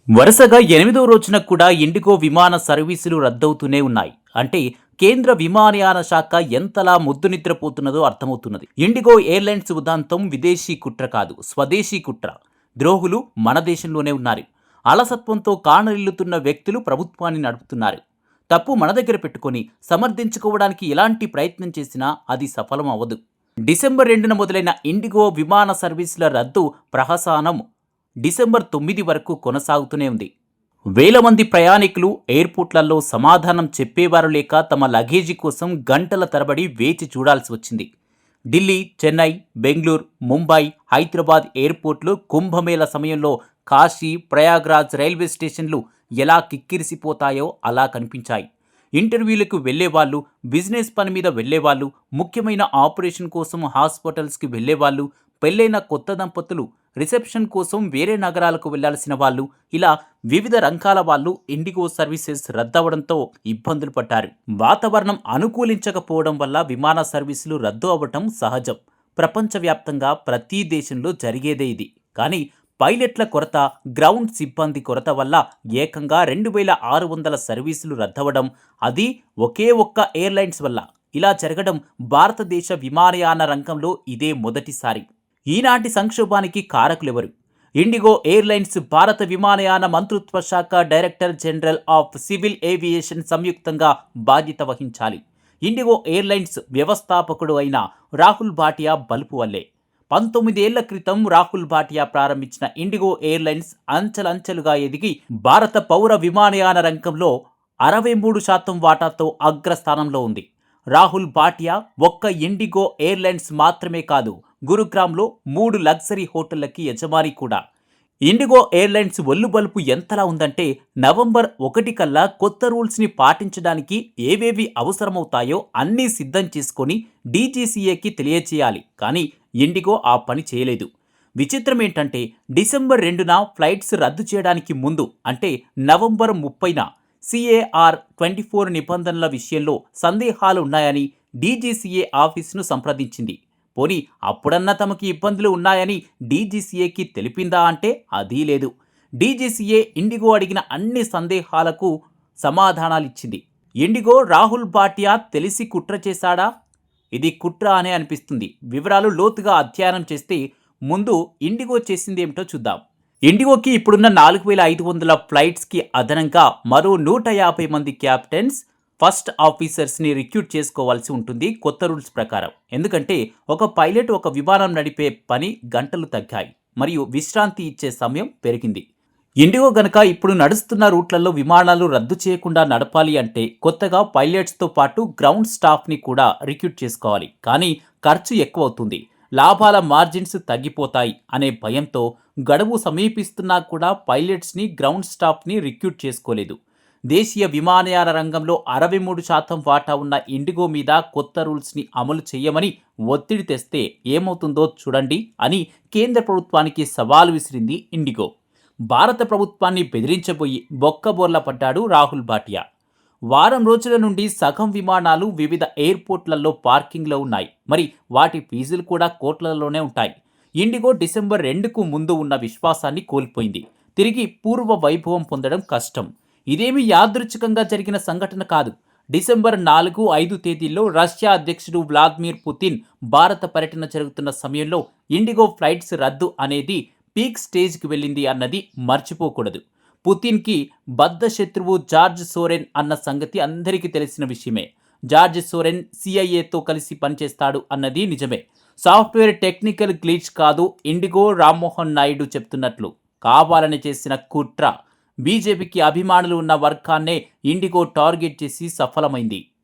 వరుసగా 8వ రోజున కూడా ఇండిగో విమాన సర్వీసులు రద్దవుతూనే ఉన్నాయి. అంటే కేంద్ర విమానయాన శాఖ ఎంతలా ముద్దు నిద్రపోతున్నదో అర్థమవుతున్నది. ఇండిగో ఎయిర్లైన్స్ ఉదంతం విదేశీ కుట్ర కాదు, స్వదేశీ కుట్ర. ద్రోహులు మన దేశంలోనే ఉన్నారు. అలసత్వంతో కానరిల్లుతున్న వ్యక్తులు ప్రభుత్వాన్ని నడుపుతున్నారు. తప్పు మన దగ్గర పెట్టుకొని సమర్థించుకోవడానికి ఎలాంటి ప్రయత్నం చేసినా అది సఫలం అవ్వదు. డిసెంబర్ 2న మొదలైన ఇండిగో విమాన సర్వీసుల రద్దు ప్రహసనం డిసెంబర్ 9 వరకు కొనసాగుతూనే ఉంది. వేల మంది ప్రయాణికులు ఎయిర్పోర్ట్లలో సమాధానం చెప్పేవారు లేక తమ లగేజీ కోసం గంటల తరబడి వేచి చూడాల్సి వచ్చింది. ఢిల్లీ, చెన్నై, బెంగళూరు, ముంబై, హైదరాబాద్ ఎయిర్పోర్ట్లు కుంభమేళ సమయంలో కాశీ, ప్రయాగ్రాజ్ రైల్వే స్టేషన్లు ఎలా కిక్కిరిసిపోతాయో అలా కనిపించాయి. ఇంటర్వ్యూలకు వెళ్లేవాళ్ళు, బిజినెస్ పని మీద వెళ్లేవాళ్ళు, ముఖ్యమైన ఆపరేషన్ కోసం హాస్పిటల్స్కి వెళ్లేవాళ్ళు, పెళ్ళైన కొత్త దంపతులు రిసెప్షన్ కోసం వేరే నగరాలకు వెళ్లాల్సిన వాళ్ళు, ఇలా వివిధ రంగాల వాళ్ళు ఇండిగో సర్వీసెస్ రద్దవడంతో ఇబ్బందులు పడ్డారు. వాతావరణం అనుకూలించకపోవడం వల్ల విమాన సర్వీసులు రద్దు అవ్వటం సహజం. ప్రపంచవ్యాప్తంగా ప్రతి దేశంలో జరిగేదే ఇది. కానీ పైలట్ల కొరత, గ్రౌండ్ సిబ్బంది కొరత వల్ల ఏకంగా 2600 సర్వీసులు రద్దవడం, అది ఒకే ఒక్క ఎయిర్లైన్స్ వల్ల. ఇలా జరగడం భారతదేశ విమానయాన రంగంలో ఇదే మొదటిసారి. ఈనాటి సంక్షోభానికి కారకులెవరు? ఇండిగో ఎయిర్లైన్స్, భారత విమానయాన మంత్రిత్వ శాఖ, director general of civil aviation సంయుక్తంగా బాధ్యత వహించాలి. ఇండిగో ఎయిర్లైన్స్ వ్యవస్థాపకుడు అయిన రాహుల్ భాటియా బలుపు వల్లే. 19 ఏళ్ల క్రితం రాహుల్ భాటియా ప్రారంభించిన ఇండిగో ఎయిర్లైన్స్ అంచెలంచెలుగా ఎదిగి భారత పౌర విమానయాన రంగంలో 63% వాటాతో అగ్రస్థానంలో ఉంది. రాహుల్ భాటియా ఒక్క ఇండిగో ఎయిర్లైన్స్ మాత్రమే కాదు, గురుగ్రామ్లో 3 లగ్జరీ హోటళ్లకి యజమాని కూడా. ఇండిగో ఎయిర్లైన్స్ ఒల్లుబలుపు ఎంతలా ఉందంటే నవంబర్ 1 కల్లా కొత్త రూల్స్ని పాటించడానికి ఏవేవి అవసరమవుతాయో అన్నీ సిద్ధం చేసుకొని డీజీసీఏకి తెలియచేయాలి. కానీ ఇండిగో ఆ పని చేయలేదు. విచిత్రం ఏంటంటే డిసెంబర్ 2న ఫ్లైట్స్ రద్దు చేయడానికి ముందు, అంటే నవంబర్ 30న CAR 24 నిబంధనల విషయంలో సందేహాలు ఉన్నాయని డీజీసీఏ ఆఫీసును సంప్రదించింది. పోనీ అప్పుడన్నా తమకి ఇబ్బందులు ఉన్నాయని డీజీసీఏకి తెలిపిందా అంటే అదీ లేదు. డీజీసీఏ ఇండిగో అడిగిన అన్ని సందేహాలకు సమాధానాలిచ్చింది. ఇండిగో రాహుల్ భాటియా తెలిసి కుట్ర చేశాడా? ఇది కుట్ర అనే అనిపిస్తుంది. వివరాలు లోతుగా అధ్యయనం చేస్తే ముందు ఇండిగో చేసిందేమిటో చూద్దాం. ఇండిగోకి ఇప్పుడున్న 4500 ఫ్లైట్స్కి అదనంగా మరో 150 మంది క్యాప్టెన్స్, ఫస్ట్ ఆఫీసర్స్ని రిక్రూట్ చేసుకోవాల్సి ఉంటుంది కొత్త రూల్స్ ప్రకారం. ఎందుకంటే ఒక పైలట్ ఒక విమానం నడిపే పని గంటలు తగ్గాయి, మరియు విశ్రాంతి ఇచ్చే సమయం పెరిగింది. ఇండిగో గనక ఇప్పుడు నడుస్తున్న రూట్లలో విమానాలు రద్దు చేయకుండా నడపాలి అంటే కొత్తగా పైలట్స్తో పాటు గ్రౌండ్ స్టాఫ్ని కూడా రిక్రూట్ చేసుకోవాలి. కానీ ఖర్చు ఎక్కువ అవుతుంది, లాభాల మార్జిన్స్ తగ్గిపోతాయి అనే భయంతో గడువు సమీపిస్తున్నా కూడా పైలట్స్ని, గ్రౌండ్ స్టాఫ్ని రిక్రూట్ చేసుకోలేదు. దేశీయ విమానయాన రంగంలో 63% వాటా ఉన్న ఇండిగో మీద కొత్త రూల్స్ని అమలు చేయమని ఒత్తిడి తెస్తే ఏమవుతుందో చూడండి అని కేంద్ర ప్రభుత్వానికి సవాల్ విసిరింది ఇండిగో. భారత ప్రభుత్వాన్ని బెదిరించబోయి బొక్కబోర్ల పడ్డాడు రాహుల్ భాటియా. వారం రోజుల నుండి సగం విమానాలు వివిధ ఎయిర్పోర్ట్లలో పార్కింగ్లో ఉన్నాయి. మరి వాటి ఫీజులు కూడా కోట్లలోనే ఉంటాయి. ఇండిగో డిసెంబర్ 2కు ముందు ఉన్న విశ్వాసాన్ని కోల్పోయింది. తిరిగి పూర్వ వైభవం పొందడం కష్టం. ఇదేమీ యాదృచ్ఛికంగా జరిగిన సంఘటన కాదు. డిసెంబర్ 4, 5 తేదీల్లో రష్యా అధ్యక్షుడు వ్లాదిమిర్ పుతిన్ భారత పర్యటన జరుగుతున్న సమయంలో ఇండిగో ఫ్లైట్స్ రద్దు అనేది పీక్ స్టేజ్కి వెళ్ళింది అన్నది మర్చిపోకూడదు. పుతిన్కి బద్ధ శత్రువు జార్జ్ సోరెన్ అన్న సంగతి అందరికీ తెలిసిన విషయమే. జార్జ్ సోరెన్ సిఐఏతో కలిసి పనిచేస్తాడు అన్నది నిజమే. సాఫ్ట్వేర్ టెక్నికల్ గ్లిచ్ కాదు ఇండిగో, రామ్మోహన్ నాయుడు చెప్తున్నట్లు కావాలని చేసిన కుట్ర. బీజేపీకి అభిమానులు ఉన్న వర్గాన్నే ఇండిగో టార్గెట్ చేసి సఫలమైంది.